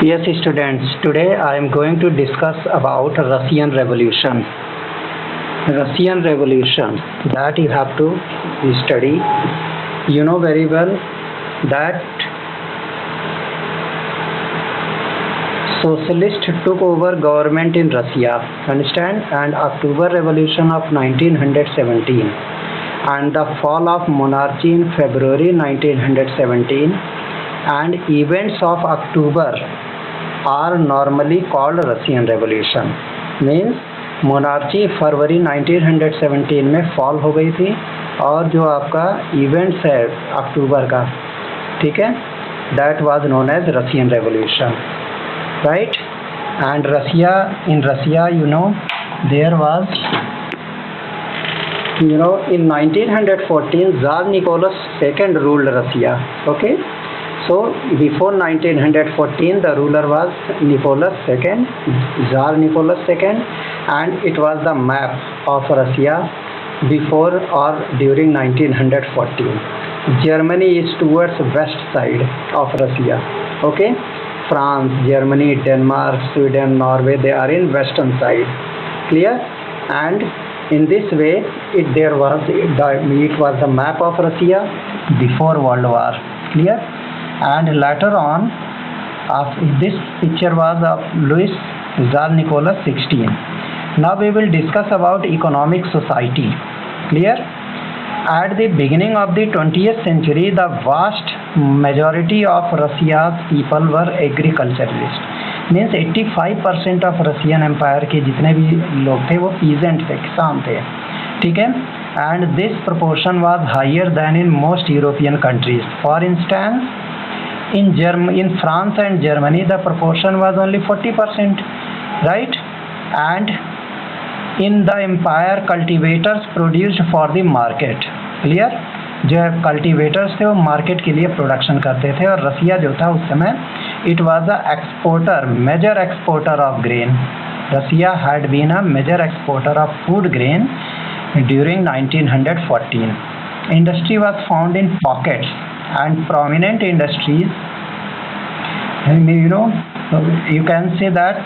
Yes, students, today I am going to discuss about Russian Revolution. Russian Revolution that you have to study. You know very well that socialist took over government in Russia, understand, and October Revolution of 1917 and the fall of monarchy in February 1917 and events of October are normally called Russian Revolution. Means monarchy फरवरी 1917 में fall हो गई थी और जो आपका events है अक्टूबर का, ठीक है, that was known as Russian revolution, right. And in Russia there was in 1914 Tsar Nicholas II ruled Russia. Okay, so before 1914 the ruler was Nicholas II, Tsar Nicholas II, and it was the map of Russia before or during 1914. Germany is towards west side of Russia. Okay, France, Germany, Denmark, Sweden, Norway, they are in western side. Clear? And in this way it was the map of Russia before World War. Clear? And later on, this picture was of Louis Tsar Nicholas 16. Now we will discuss about economic society. Clear? At the beginning of the 20th century, the vast majority of Russia's people were agriculturalists. Means 85% of Russian empire के जितने भी लोग थे वो peasant थे, किसान थे, ठीक है. And this proportion was higher than in most European countries. For instance in France and Germany the proportion was only 40%, right? And in the empire cultivators produced for the market. Clear? जो cultivators थे वो market के लिए production करते थे और रसिया जो था उस समय it was a exporter, major exporter of grain. Russia had been a major exporter of food grain during 1914. Industry was found in pockets and prominent industries, you can say that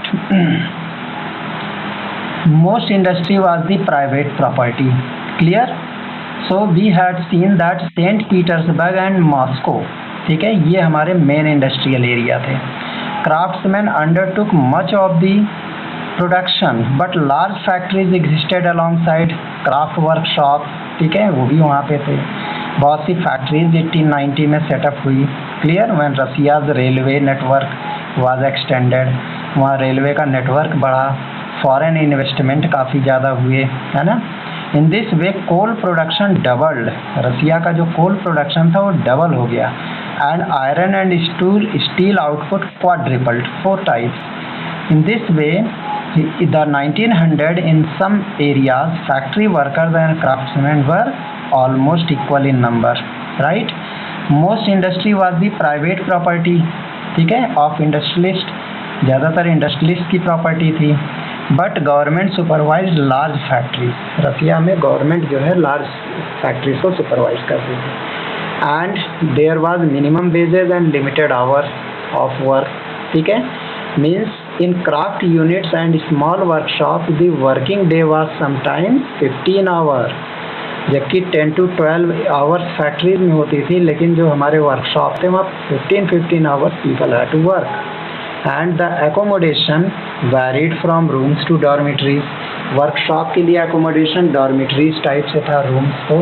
most industry was the private property. Clear? So we had seen that St. Petersburg and Moscow, ठीक है, ये हमारे main industrial area थे. Craftsmen undertook much of the production but large factories existed alongside craft workshop, ठीक है, वो भी वहाँ पे थे. बहुत सी फैक्ट्रीज 1890 में सेटअप हुई. Clear? When Russia's railway network was extended, वहाँ रेलवे का नेटवर्क बढ़ा, फॉरेन इन्वेस्टमेंट काफ़ी ज़्यादा हुए, है ना. In this way coal production doubled. Russia का जो कोल प्रोडक्शन था वो डबल हो गया. And iron and steel output quadrupled, 4 types. In this way the 1900 in some areas factory workers and craftsmen were almost equal in number, right? Most industry was the private property, ठीक है, of industrialist. ज़्यादातर industrialist की property थी. But government supervise large factories. Russia में government जो है large factories को supervise करती थी. And there was minimum wages and limited hours of work, ठीक है. Means in craft units and small workshops the working day was sometimes 15 hours, जबकि 10 to 12 hours factories में होती थी, लेकिन जो हमारे वर्कशॉप थे वहाँ 15 hours people had to work. And the accommodation varied from rooms to dormitories. Workshop के लिए accommodation dormitories टाइप से था, रूम्स तो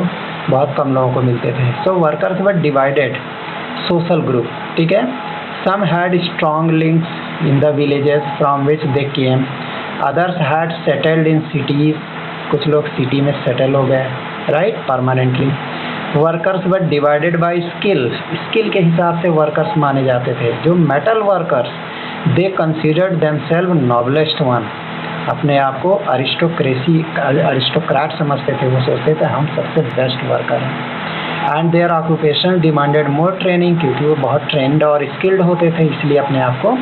बहुत कम लोगों को मिलते थे. So workers were divided, social group, ठीक है. Some had strong links in the villages from which they came. Others had settled in cities. कुछ लोग सिटी में सेटल हो गए, right, permanently. Workers were divided by skill. Skill के हिसाब से वर्कर्स माने जाते थे. जो मेटल वर्कर्स, दे कंसिडर्ड देमसेल्व नोबलेस्ट वन. अपने आप को अरिस्टोक्रेट समझते थे. वो सोचते थे हम सबसे बेस्ट वर्कर हैं. And their occupation demanded more training, क्योंकि वो बहुत ट्रेंड और स्किल्ड होते थे, इसलिए अपने आप को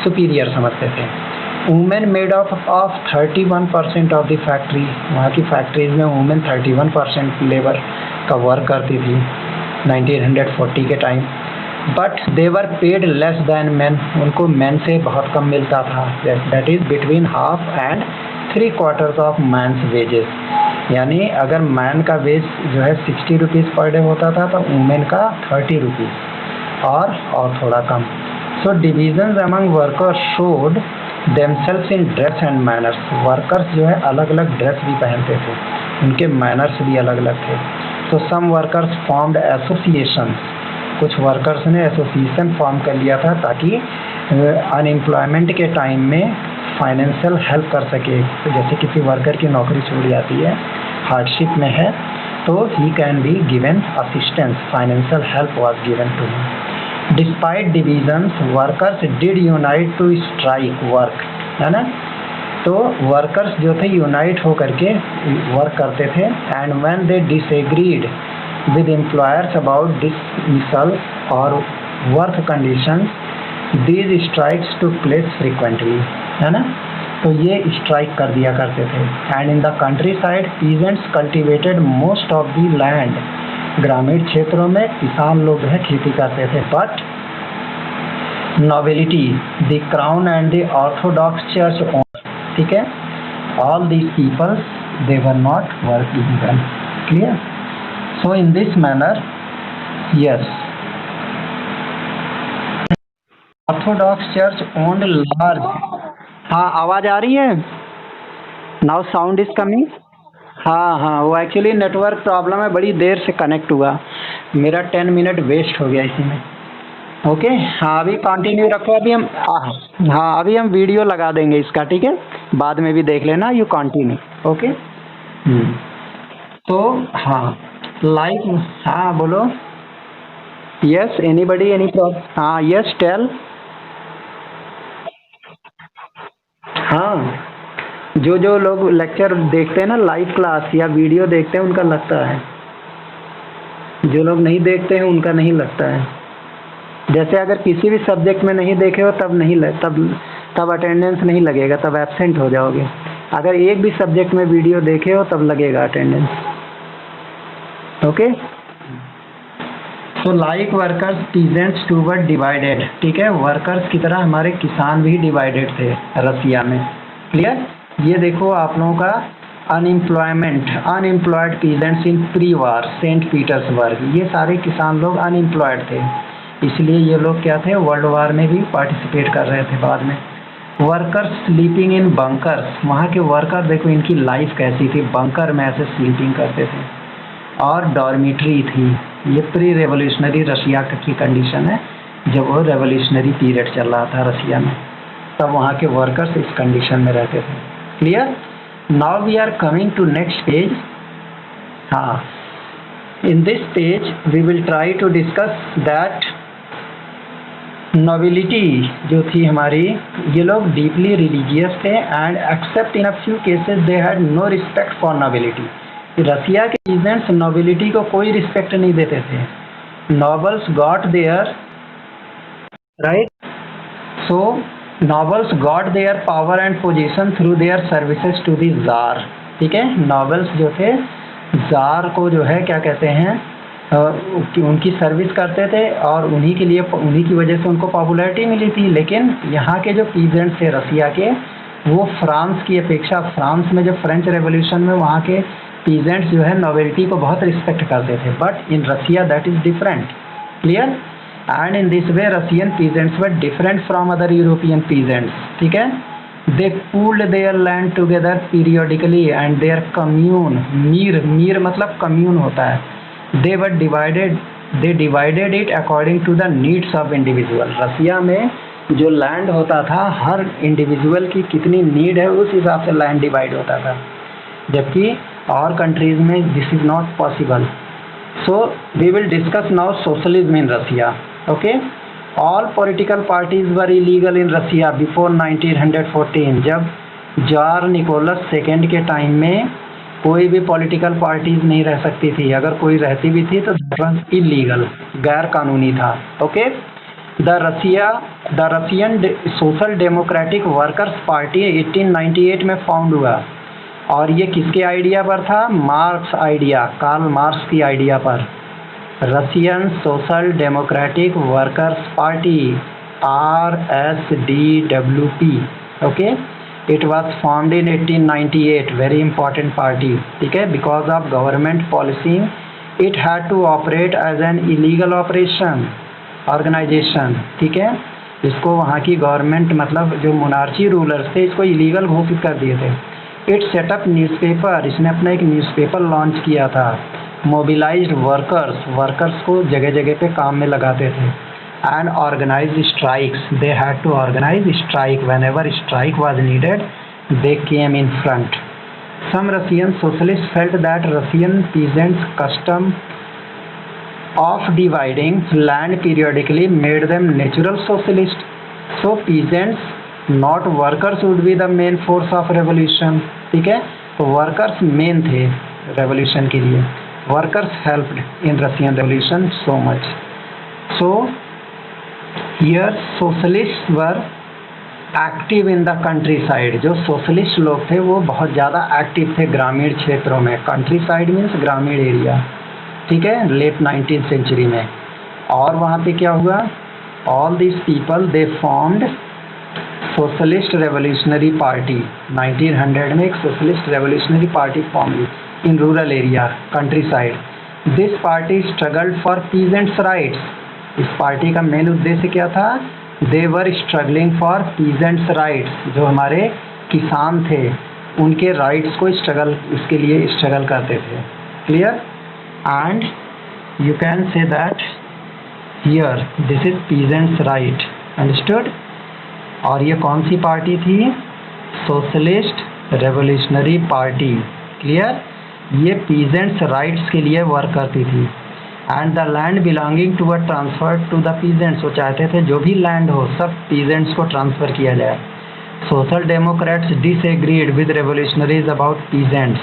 सुपीरियर समझते थे. Women made of 31% of the factory. वहाँ की फैक्ट्रीज में वुमेन 31% लेबर का वर्क करती थी 1940 के time. But they were paid less than man, उनको मैन से बहुत कम मिलता था, that is between half and 3/4 of man's wages. यानी अगर मैन का वेज जो है 60 रुपीज़ पर डे होता था तो वुमेन का 30 रुपीज़ और थोड़ा कम। So divisions among workers showed themselves in dress and manners. Workers जो है अलग अलग ड्रेस भी पहनते थे, उनके मैनर्स भी अलग अलग थे। तो सम वर्कर्स फॉर्म्ड एसोसिएशंस, कुछ वर्कर्स ने एसोसिएशन फॉर्म कर लिया था ताकि अनएम्प्लॉयमेंट के टाइम में फाइनेंशियल हेल्प कर सके। तो जैसे किसी वर्कर की नौकरी छूट जाती है, हार्डशिप में है, तो he can be given assistance, financial help was given to him. Despite divisions workers did unite to strike work, है ना। तो वर्कर्स जो थे यूनाइट होकर के वर्क करते थे। And when they disagreed with employers about dismissal और work conditions, these strikes took place frequently, है ना। तो ये स्ट्राइक कर दिया करते थे। And in the countryside peasants cultivated most of the land, ग्रामीण क्षेत्रों में किसान लोग है खेती करते थे। But nobility, the crown and the orthodox church own, ठीक है, all these peoples they were not working well. Clear? So in this manner, yes, Orthodox church owned large. हाँ, आवाज़ आ रही है? Now sound is coming. हाँ, वो actually network problem है, बड़ी देर से कनेक्ट हुआ, मेरा 10 मिनट वेस्ट हो गया इसी में। ओके, हाँ, अभी कंटिन्यू रखो। अभी हम हाँ, अभी हम वीडियो लगा देंगे इसका, ठीक है, बाद में भी देख लेना। You continue. ओके। तो हाँ, लाइक, हाँ बोलो। Yes, anybody, any problem? हाँ, यस, टेल। हाँ, जो लोग लेक्चर देखते हैं ना, लाइव क्लास या वीडियो देखते हैं, उनका लगता है, जो लोग नहीं देखते हैं उनका नहीं लगता है। जैसे अगर किसी भी सब्जेक्ट में नहीं देखे हो तब नहीं तब अटेंडेंस नहीं लगेगा, तब एब्सेंट हो जाओगे। अगर एक भी सब्जेक्ट में वीडियो देखे हो तब लगेगा अटेंडेंस। ओके। तो like workers peasants too were divided, ठीक है, वर्कर्स की तरह हमारे किसान भी डिवाइडेड थे रसिया में। क्लियर? ये देखो आप लोगों का unemployed peasants in pre war सेंट पीटर्सबर्ग, ये सारे किसान लोग अनएम्प्लॉयड थे, इसलिए ये लोग क्या थे, वर्ल्ड वार में भी पार्टिसिपेट कर रहे थे बाद में। वर्कर्स स्लीपिंग इन बंकर्स, वहाँ के वर्कर देखो इनकी लाइफ कैसी थी, बंकर में ऐसे स्लीपिंग करते थे। और डॉर्मिट्री थी, ये प्री रेवोल्यूशनरी रशिया की कंडीशन है, जब वो रेवोल्यूशनरी पीरियड चल रहा था रसिया में, तब वहाँ के वर्कर्स इस कंडीशन में रहते थे। Clear? Now we are coming to next page. हाँ, in this page we will try to discuss that nobility जो थी हमारी, ये लोग डीपली रिलीजियस थे and except in a few cases they had no respect for nobility. Russia के peasants nobility को कोई रिस्पेक्ट नहीं देते थे। Nobles got their right, so nobles got their power and position through their services to the jar, ठीक है। Nobles जो थे जार को जो है क्या कहते हैं, उनकी सर्विस करते थे और उन्हीं की वजह से उनको पॉपुलैरिटी मिली थी। लेकिन यहाँ के जो पीजेंट्स थे रसिया के, वो फ्रांस की अपेक्षा, फ्रांस में जो फ्रेंच रेवोल्यूशन में वहाँ के पीजेंट्स जो है नोबिलिटी को बहुत रिस्पेक्ट करते थे। But in Russia that is different. Clear? And in this way Russian peasants were different from other European peasants, ठीक है। They pooled their land together periodically and their commune, mir मतलब commune होता है, they divided it according to the needs of individual। रसिया में जो land होता था, हर individual की कितनी नीड है उस हिसाब से लैंड डिवाइड होता था, जबकि और कंट्रीज में this is not possible. So we will discuss now socialism in Russia. Okay, all political parties were illegal in Russia before 1914। जब जार निकोलस सेकेंड के टाइम में कोई भी पॉलिटिकल पार्टीज नहीं रह सकती थी, अगर कोई रहती भी थी तो इलीगल, गैर कानूनी था। Okay, the Russian social democratic workers party 1898 में फाउंड हुआ, और ये किसके आइडिया पर था? मार्क्स आइडिया, कार्ल मार्क्स की आइडिया पर। Russian social democratic workers party, RSDWP. Okay, it was formed in 1898. Very important party. ठीक है, because of government policy it had to operate as an illegal operation organization. ठीक है, इसको वहाँ की government मतलब जो मोनार्ची रूलर्स थे इसको इलीगल घोषित कर दिए थे. इट सेटअप न्यूज़पेपर, इसने अपना एक न्यूज़पेपर लॉन्च किया था. मोबिलाइज्ड वर्कर्स को जगह जगह पे काम में लगाते थे. And organised strikes, they had to organise strike whenever strike was needed, they came in front. Some Russian socialist felt that Russian peasants custom of dividing land periodically made them natural socialist. So peasants, not workers, would be the main force of revolution. ठीक है, तो workers main थे revolution के लिए. Workers helped in Russian revolution so much. So here socialist were active in the country side. जो socialist लोग थे वो बहुत ज़्यादा एक्टिव थे ग्रामीण क्षेत्रों में. कंट्री साइड मीन्स ग्रामीण एरिया. ठीक है, लेट 19th सेंचुरी में. और वहाँ पे क्या हुआ, all this people they formed socialist revolutionary party. 1900 में एक सोशलिस्ट रेवोल्यूशनरी पार्टी फॉर्म हुई in rural area, countryside. This party struggled for peasants rights. इस पार्टी का मेन उद्देश्य क्या था, they were struggling for peasants rights. जो हमारे किसान थे उनके राइट्स को इसके लिए स्ट्रगल करते थे. Clear? And you can say that here this is peasants right. Understood? और ये कौन सी पार्टी थी, सोशलिस्ट रेवोल्यूशनरी पार्टी. क्लियर? ये पीजेंट्स राइट्स के लिए वर्क करती थी. And the land belonging to a transfer to the peasants. वो चाहते थे जो भी लैंड हो सब पीजेंट्स को ट्रांसफ़र किया जाए. Social Democrats disagreed with revolutionaries about peasants.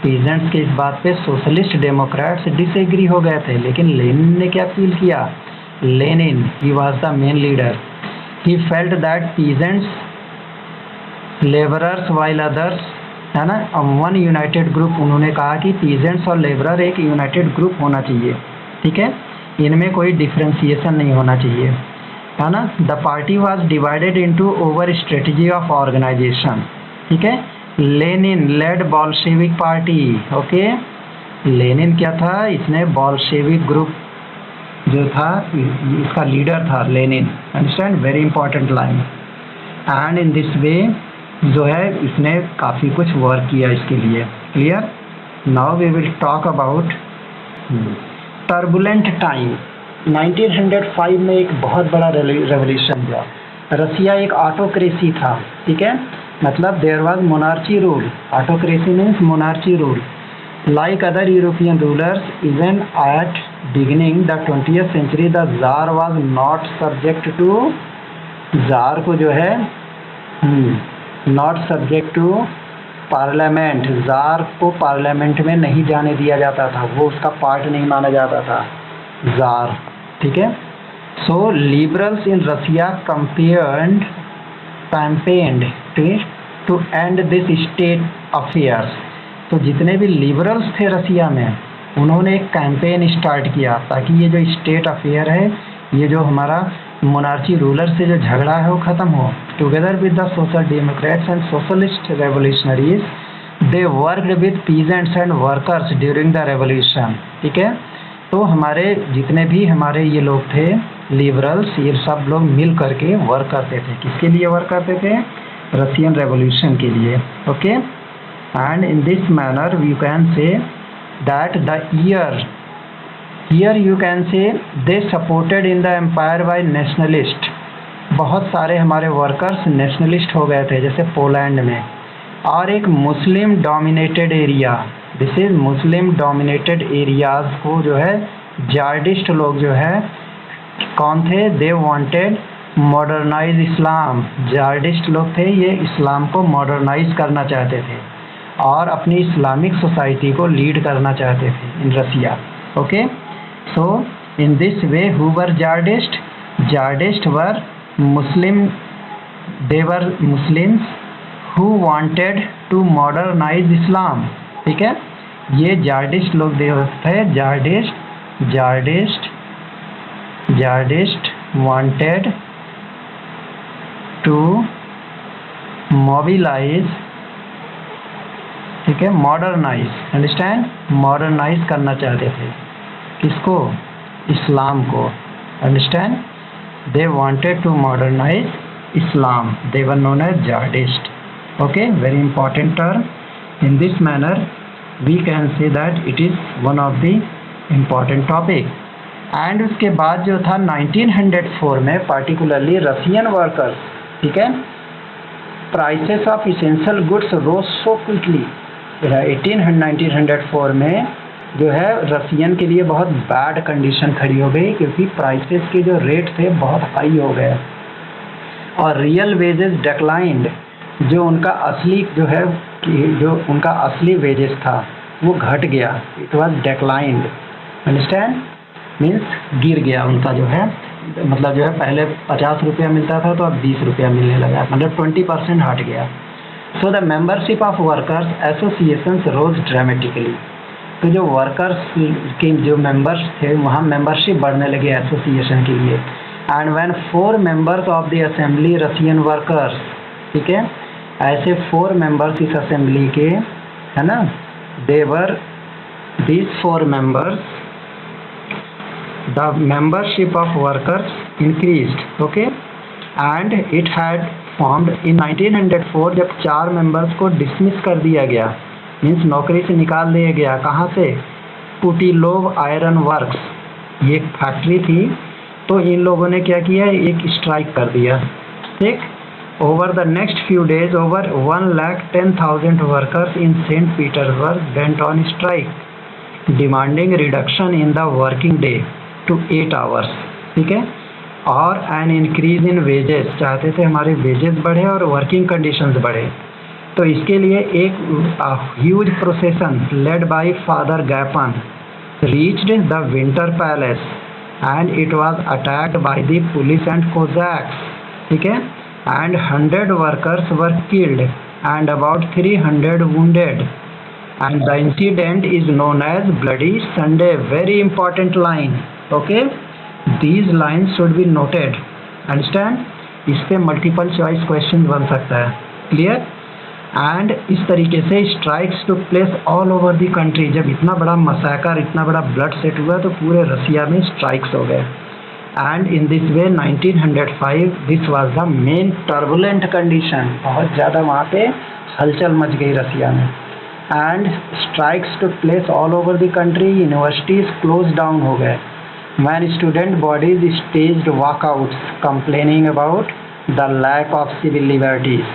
Peasants के इस बात पे सोशलिस्ट डेमोक्रेट्स डिसएग्री हो गए थे. लेकिन लेनिन ने क्या फील किया, Lenin he was the main leader. He felt that peasants, labourers while others, है ना, वन यूनाइटेड ग्रुप. उन्होंने कहा कि पीजेंट्स और लेबरर एक यूनाइटेड ग्रुप होना चाहिए. ठीक है, इनमें कोई डिफ्रेंसिएशन नहीं होना चाहिए, है ना. The party was divided into over strategy of organisation. ठीक है, Lenin led Bolshevik party. Okay, Lenin क्या था, इसने बॉल्शेविक ग्रुप जो था इसका लीडर था Lenin. Understand, very important line. And in this way जो है इसने काफ़ी कुछ वर्क किया इसके लिए. Clear? Now we will talk about turbulent time. 1905 में एक बहुत बड़ा रेवोल्यूशन हुआ. रसिया एक ऑटोक्रेसी था. ठीक है, मतलब there was monarchy rule. Autocracy means monarchy rule. Like other European rulers even at beginning the 20th century the tsar was not subject to, tsar को जो है not subject to parliament. Tsar को parliament में नहीं जाने दिया जाता था, वो उसका पार्ट नहीं माना जाता था जार. ठीक है, so liberals in Russia campaigned to end this state affairs. तो जितने भी लिबरल्स थे रसिया में उन्होंने एक कैंपेन स्टार्ट किया ताकि ये जो स्टेट अफेयर है, ये जो हमारा मोनार्ची रूलर से जो झगड़ा है वो ख़त्म हो. Together with the social Democrats and socialist revolutionaries they worked with peasants and workers during the revolution. ठीक है, तो हमारे जितने भी हमारे ये लोग थे लिबरल्स, ये सब लोग मिल करके वर्क करते थे. किसके लिए वर्क करते थे, रशियन रेवोल्यूशन के लिए. Okay, and in this manner you can say that the year you can say they supported in the empire by nationalist. बहुत सारे हमारे वर्कर्स नेशनलिस्ट हो गए थे जैसे पोलैंड में. और एक Muslim dominated area, this is Muslim dominated areas को जो है जार्डिस्ट लोग जो है कौन थे, दे वांटेड मॉडर्नाइज इस्लाम. जार्डिस्ट लोग थे, ये इस्लाम को मॉडर्नाइज करना चाहते थे और अपनी इस्लामिक सोसाइटी को लीड करना चाहते थे in Russia. Okay, so in this way who were jadidist, jadidist were Muslim, they were Muslims who wanted to modernise Islam. ठीक है, ये जार्डिस्ट लोग थे, जार्डिस्ट Zardist wanted to mobilize, ठीक है, मॉडर्नाइज, अंडरस्टैंड, मॉडर्नाइज करना चाहते थे किसको, इस्लाम को, understand, they wanted to modernise Islam, they were known as Jihadist. Okay, very important term. In this manner we can say that it is one of the important topic. And उसके बाद जो था 1904 में particularly रशियन वर्कर्स, ठीक है, prices of essential goods rose so quickly. 1904 में जो है रशियन के लिए बहुत बैड कंडीशन खड़ी हो गई, क्योंकि प्राइसेस के जो रेट थे बहुत हाई हो गए और रियल वेजेस डिक्लाइंड, जो उनका असली जो है जो उनका असली वेजेस था वो घट गया, it was declined, understand, means गिर गया उनका जो है, मतलब जो है पहले 50 रुपया मिलता था तो अब 20 रुपया मिलने लगा, मतलब 20% हट गया। So the membership of workers associations rose dramatically, तो जो वर्कर्स के जो मेंबर्स थे वहाँ मेंबरशिप बढ़ने लगे एसोसिएशन के लिए। And when 4 members of the assembly Russian workers, ठीक है, ऐसे 4 मेंबर्स इस असेंबली के, है ना, there were these 4 members, the membership of workers increased, okay, and it had formed in 1904 जब 4 मेंबर्स को डिसमिस कर दिया गया, मीन्स नौकरी से निकाल दिया गया, कहाँ से, पुटिलोव आयरन वर्क्स, ये एक फैक्ट्री थी, तो इन लोगों ने क्या किया, एक स्ट्राइक कर दिया, ठीक। Over the next few days over 1,10,000 workers in Saint Petersburg went on strike demanding reduction in the working day to 8 hours, ठीक है, और एन इंक्रीज इन वेजेस, चाहते थे हमारे वेजेस बढ़े और वर्किंग कंडीशंस बढ़े। तो इसके लिए एक huge procession led by father Gapon reached the winter palace and it was attacked by the police and Cossacks, ठीक है, and 100 workers were killed and about 300 wounded, and the incident is known as Bloody Sunday. Very important line, okay, these lines should be noted, understand, इस पे multiple choice question बन सकता है, clear. And इस तरीके से strikes took place all over the country, जब इतना बड़ा मसैकर, इतना बड़ा ब्लड सेट हुआ तो पूरे रसिया में स्ट्राइक्स हो गए। And in this way 1905 this was the main turbulent condition, बहुत ज़्यादा वहाँ पे हलचल मच गई रसिया में। And strikes took place all over the country, universities close down हो गए। When student bodies staged walkouts complaining about the lack of civil liberties,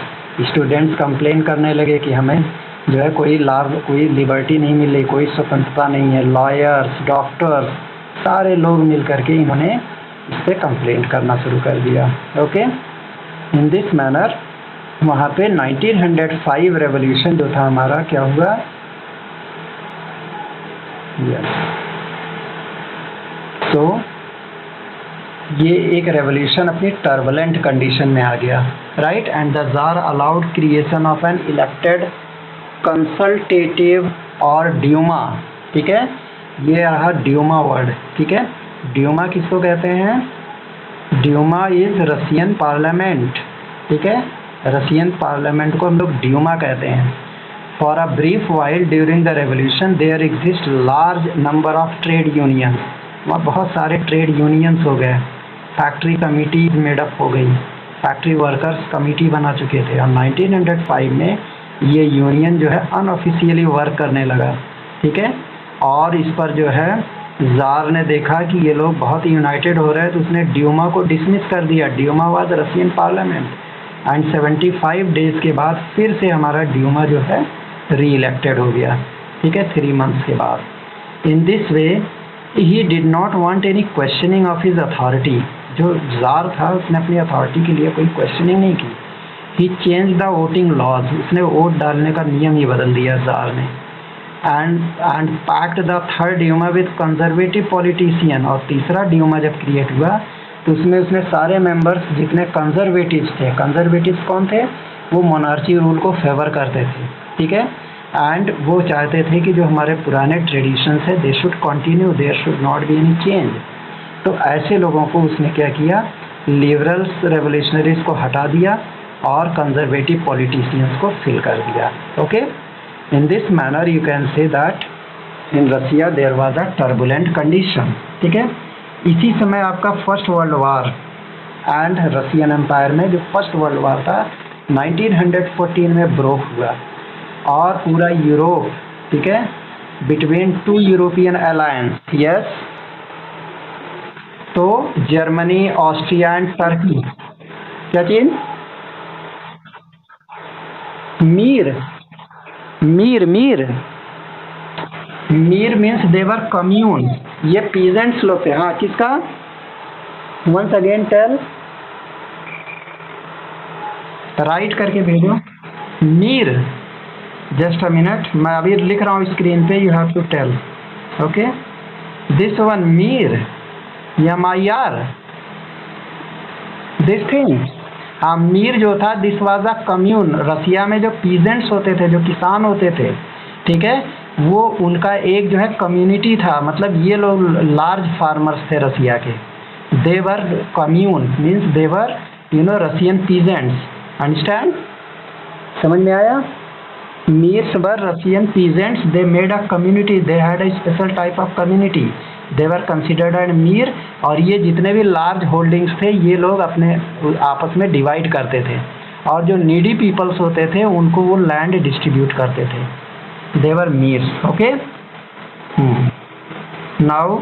students complain करने लगे कि हमें जो है कोई लाभ, कोई लिबर्टी नहीं मिल रही, कोई स्वतंत्रता नहीं है। लॉयर्स, डॉक्टर्स, सारे लोग मिल करके इन्होंने इस पर कंप्लेन करना शुरू कर दिया, ओके। इन दिस मैनर वहाँ पे 1905 रेवोल्यूशन जो था हमारा क्या हुआ, यस, तो ये एक रेवोल्यूशन अपनी टर्बुलेंट कंडीशन में आ गया, right. And the jar allowed creation of an elected consultative और ड्यूमा, ठीक है, ये रहा ड्यूमा वर्ड, ठीक है। ड्यूमा किसको कहते हैं, ड्यूमा इज रशियन पार्लियामेंट, ठीक है, रशियन पार्लियामेंट को हम लोग ड्यूमा कहते हैं। For a brief while during the revolution there exist large number of trade unions, वहाँ बहुत सारे ट्रेड यूनियंस हो गए, फैक्ट्री कमिटी मेडअप हो गई, फैक्ट्री वर्कर्स कमिटी बना चुके थे। और 1905 में ये यूनियन जो है अनऑफिशियली वर्क करने लगा, ठीक है, और इस पर जो है ज़ार ने देखा कि ये लोग बहुत यूनाइटेड हो रहे हैं, तो उसने ड्यूमा को डिसमिस कर दिया। Duma was Russian parliament, and 75 days के बाद फिर से हमारा ड्यूमा जो है री इलेक्टेड हो गया, ठीक है, 3 मंथ्स के बाद। इन this way he did not want any questioning of his authority, जो ज़ार था उसने अपनी अथॉरिटी के लिए कोई क्वेश्चनिंग नहीं की। He change the voting laws, उसने वोट डालने का नियम ही बदल दिया ज़ार ने। And packed the third Duma with conservative politician, और तीसरा ड्यूमा जब क्रिएट हुआ तो उसमें उसने सारे मेंबर्स जितने कंजर्वेटिव्स थे, कंजर्वेटिव्स कौन थे, वो मोनार्ची रूल को फेवर करते थे, ठीक है, एंड वो चाहते थे कि जो हमारे पुराने ट्रेडिशंस है they should continue, there should not be any change. तो ऐसे लोगों को उसने क्या किया, लिबरल्स रेवोल्यूशनरीज को हटा दिया और कंजर्वेटिव पॉलिटिशियंस को फिल कर दिया। Okay, in this manner you can say that in Russia there was a turbulent condition. ठीक है, इसी समय आपका first world war and Russian empire में जो फर्स्ट वर्ल्ड वार था 1914 में ब्रोक हुआ और पूरा यूरोप, ठीक है, between two European alliance, yes, तो जर्मनी, ऑस्ट्रिया एंड टर्की, क्या चीज, मीर मीर मीर मीर मीन्स देवर कम्यून, ये पीजेंट्स लोग थे। हाँ, किसका, वंस अगेन टेल, राइट करके भेजो, मीर, जस्ट अ मिनट, मैं अभी लिख रहा हूँ स्क्रीन पे, you have to tell. Okay, this one mir या मायार, दिस थिंग, हाँ, मीर जो था this was a commune, Russia में जो पीजेंट्स होते थे, जो किसान होते थे, ठीक है, वो उनका एक जो है कम्युनिटी था, मतलब ये लोग लार्ज फार्मर्स थे रसिया के, their commune means their Russian peasants, understand, समझ में आया, mirs were Russian peasants, they made a community, they had a special type of community, they were considered and mir, और ये जितने भी लार्ज होल्डिंग्स थे ये लोग अपने आपस में डिवाइड करते थे, और जो नीडी पीपल्स होते थे उनको वो लैंड डिस्ट्रीब्यूट करते थे, देवर मीर्स। ओके, नाउ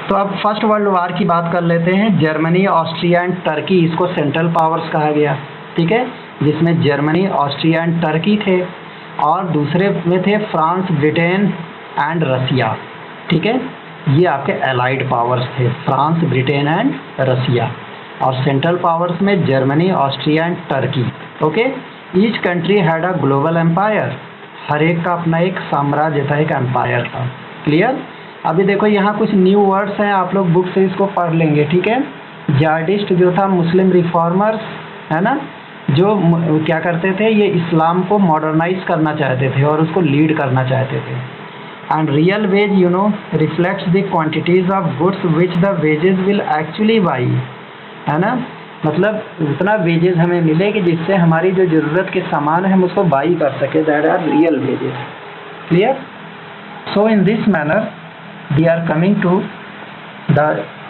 तो अब फर्स्ट वर्ल्ड वार की बात कर लेते हैं। जर्मनी, ऑस्ट्रिया एंड टर्की, इसको सेंट्रल पावर्स कहा गया, ठीक है, जिसमें जर्मनी, ऑस्ट्रिया एंड टर्की थे, और दूसरे में थे फ्रांस, ब्रिटेन एंड रसिया, ठीक है, ये आपके एलाइड पावर्स थे, फ्रांस, ब्रिटेन एंड रसिया, और सेंट्रल पावर्स में Germany, Austria and Turkey. Okay, each country had a global empire, हर एक का अपना एक साम्राज्य था, एक एम्पायर था। क्लियर? अभी देखो यहाँ कुछ न्यू वर्ड्स हैं, आप लोग बुक से इसको पढ़ लेंगे, ठीक है। जिहादिस्ट जो था, मुस्लिम रिफॉर्मर्स, है ना, जो क्या करते थे, ये इस्लाम को मॉडर्नाइज करना चाहते थे और उसको लीड करना चाहते थे। And real veg reflects the quantities of goods which the wages will actually by, है ना, मतलब उतना वेजेस हमें मिले कि जिससे हमारी जो ज़रूरत के सामान है हम उसको बाई कर सके, that are real wages. Clear? So in this manner we are coming to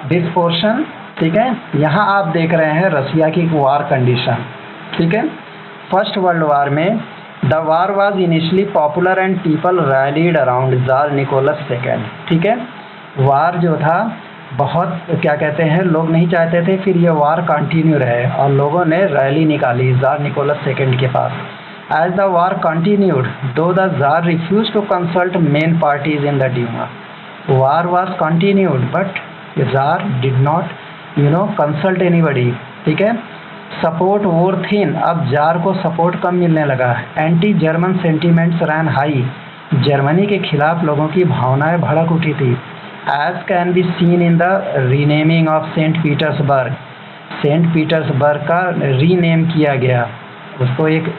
this portion, ठीक है। यहाँ आप देख रहे हैं रसिया की वार कंडीशन, ठीक है। फर्स्ट वर्ल्ड वार में the war was initially popular and people rallied around tsar Nicholas second, ठीक है। वार जो था बहुत क्या कहते हैं, लोग नहीं चाहते थे फिर ये वार कंटिन्यू रहे, और लोगों ने रैली निकाली जार निकोलस सेकेंड के पास। As the war continued, though the tsar refuse to consult main parties in the Duma, war was continued but Tsar did not consult anybody, ठीक है। सपोर्ट वोर थिन, अब जार को support कम मिलने लगा। Anti German sentiments ran high, Germany के खिलाफ लोगों की भावनाएं भड़क उठी थी। As can be seen in the renaming of Saint Petersburg, Saint Petersburg का रीनेम किया गया, उसको एक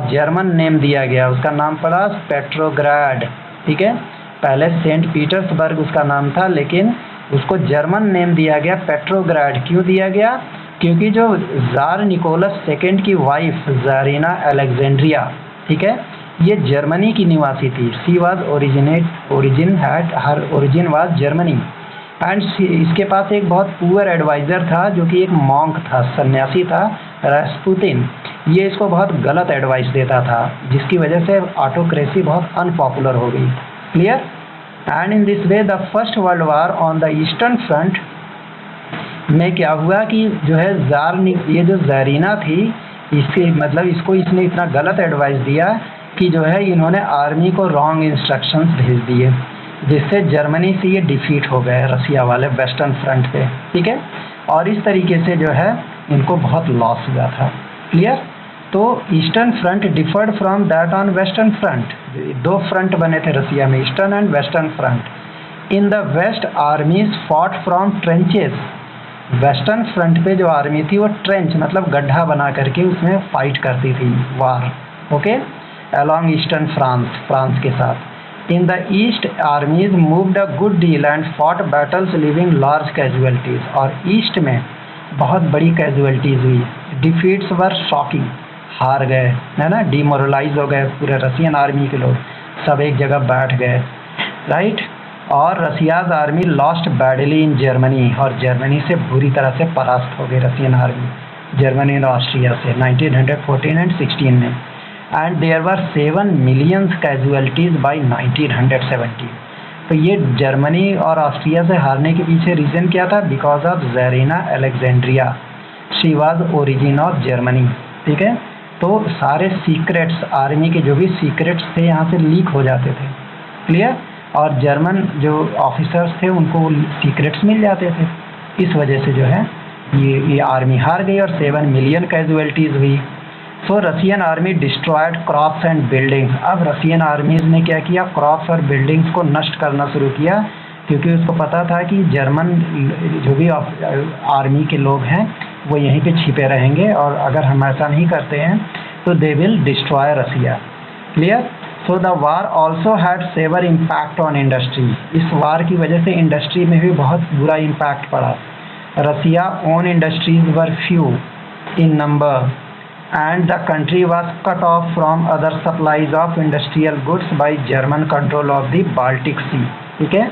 जर्मन नेम दिया गया, उसका नाम पड़ा पेट्रोग्राड, ठीक है। पहले सेंट पीटर्सबर्ग उसका नाम था, लेकिन उसको जर्मन नेम दिया गया पेट्रोग्राड। क्यों दिया गया? क्योंकि जो जार निकोलस सेकेंड की वाइफ जारीना अलेक्जेंड्रिया, ठीक है, ये जर्मनी की निवासी थी। She was her origin was Germany, and इसके पास एक बहुत पुअर एडवाइज़र था जो कि एक मॉन्क था, सन्यासी था, रास्पुतिन। ये इसको बहुत गलत एडवाइस देता था, जिसकी वजह से ऑटोक्रेसी बहुत अनपॉपुलर हो गई। Clear? And in this way the first world war on the eastern front में क्या हुआ कि जो है ये जो जारीना थी, इसके मतलब इसने इतना गलत एडवाइस दिया कि जो है इन्होंने आर्मी को रॉन्ग इंस्ट्रक्शंस भेज दिए, जिससे जर्मनी से ये डिफीट हो गए रसिया वाले वेस्टर्न फ्रंट पे, ठीक है। और इस तरीके से जो है इनको बहुत लॉस हुआ था। क्लियर? तो eastern front differed from that on western front, दो फ्रंट बने थे रसिया में, eastern and western front. In the west armies fought from trenches, western front पे जो आर्मी थी वो ट्रेंच मतलब गड्ढा बना करके उसमें फाइट करती थी वार, ओके, along ईस्टर्न फ्रांस के साथ। In the east आर्मीज moved a good deal and fought battles living large casualties, और ईस्ट में बहुत बड़ी कैजुअलिटीज हुई। डिफीट्स वर शॉकिंग, हार गए, है ना, डिमोरलाइज हो गए पूरे रसियन आर्मी के लोग, सब एक जगह बैठ गए, राइट। और Russia's army lost badly in Germany, और जर्मनी से बुरी तरह से परास्त हो गई रसियन आर्मी, जर्मनी और ऑस्ट्रिया से 1914 एंड 16 में। And there were 7 million casualties by 1970। तो ये जर्मनी और ऑस्ट्रिया से हारने के पीछे रीज़न क्या था? Because of tsarina Alexandria, she was origin of Germany, ठीक है। तो सारे सीक्रेट्स, आर्मी के जो भी सीक्रेट्स थे यहाँ से लीक हो जाते थे, क्लियर। और जर्मन जो ऑफिसर्स थे उनको सीक्रेट्स मिल जाते थे, इस वजह से जो है ये आर्मी हार गई और 7 मिलियन कैजुअलिटीज़ हुई। So Russian army destroyed crops and buildings. अब रसियन आर्मीज़ ने क्या किया? क्रॉप्स और बिल्डिंग्स को नष्ट करना शुरू किया, क्योंकि उसको पता था कि जर्मन जो भी आर्मी के लोग हैं वो यहीं पे छिपे रहेंगे, और अगर हम ऐसा नहीं करते हैं तो they will destroy Russia, clear. So the war also had severe impact on industry. इस वार की वजह से इंडस्ट्री में भी बहुत बुरा इम्पैक्ट पड़ा। Russia own industries were few in number and the country was cut off from other supplies of industrial goods by German control of the Baltic Sea, ठीक है।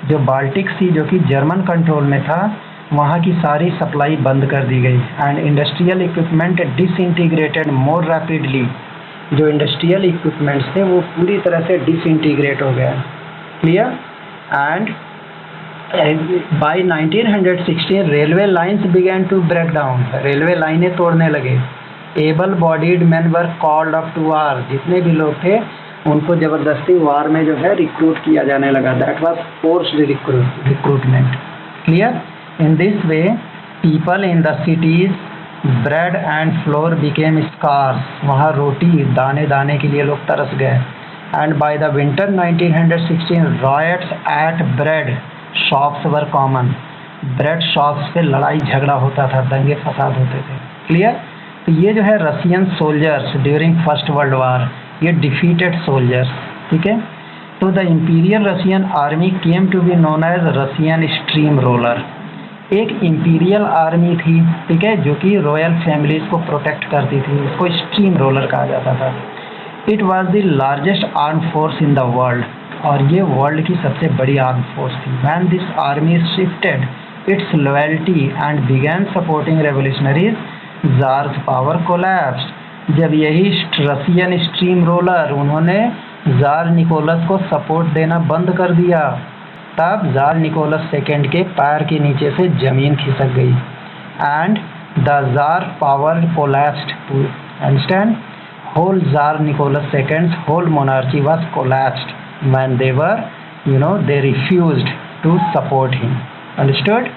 जो बाल्टिक सी जो कि जर्मन कंट्रोल में था, वहाँ की सारी सप्लाई बंद कर दी गई। And industrial equipment disintegrated more rapidly. जो इंडस्ट्रियल इक्विपमेंट्स थे वो पूरी तरह से डिसइंटीग्रेट हो गया, clear. And by 1916 railway lines began to break down, railway लाइनें तोड़ने लगे। Able bodied men were called up to war, जितने भी लोग थे उनको ज़बरदस्ती वार में जो है रिक्रूट किया जाने लगा। That was forced recruitment, clear. In this way people in the cities bread and flour became scarce, वहाँ रोटी दाने दाने के लिए लोग तरस गए। And by the winter 1916 riots at bread shops were common, bread shops पे लड़ाई झगड़ा होता था, दंगे फसाद होते थे, क्लियर। तो ये जो है Russian soldiers during first world war, ये डिफीटेड सोल्जर्स, ठीक है। तो the imperial Russian army came to be known as Russian steam roller. एक इंपीरियल आर्मी थी, ठीक है, जो कि रॉयल फैमिलीज को प्रोटेक्ट करती थी, उसको स्ट्रीम रोलर कहा जाता था। It was the largest arm force in the world, और ये वर्ल्ड की सबसे बड़ी आर्म फोर्स थी। When this army shifted its loyalty and began supporting revolutionaries, tsar's power collapsed. जब यही रसियन स्ट्रीम रोलर उन्होंने ज़ार निकोलस को सपोर्ट देना बंद कर दिया, तब ज़ार निकोलस सेकेंड के पैर के नीचे से ज़मीन खिसक गई। And the tsar power collapsed, to understand, whole tsar Nicholas second's whole monarchy was collapsed when they were they refused to support him, understood.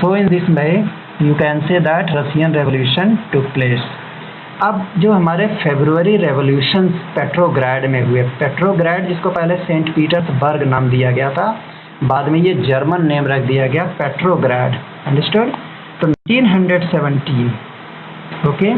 So in this way you can say that Russian revolution took place. अब जो हमारे February revolution Petrograd में हुए, Petrograd जिसको पहले Saint Petersburg नाम दिया गया था, बाद में ये जर्मन नेम रख दिया गया पेट्रोग्राड, अंडरस्टूड। तो 1917, ओके।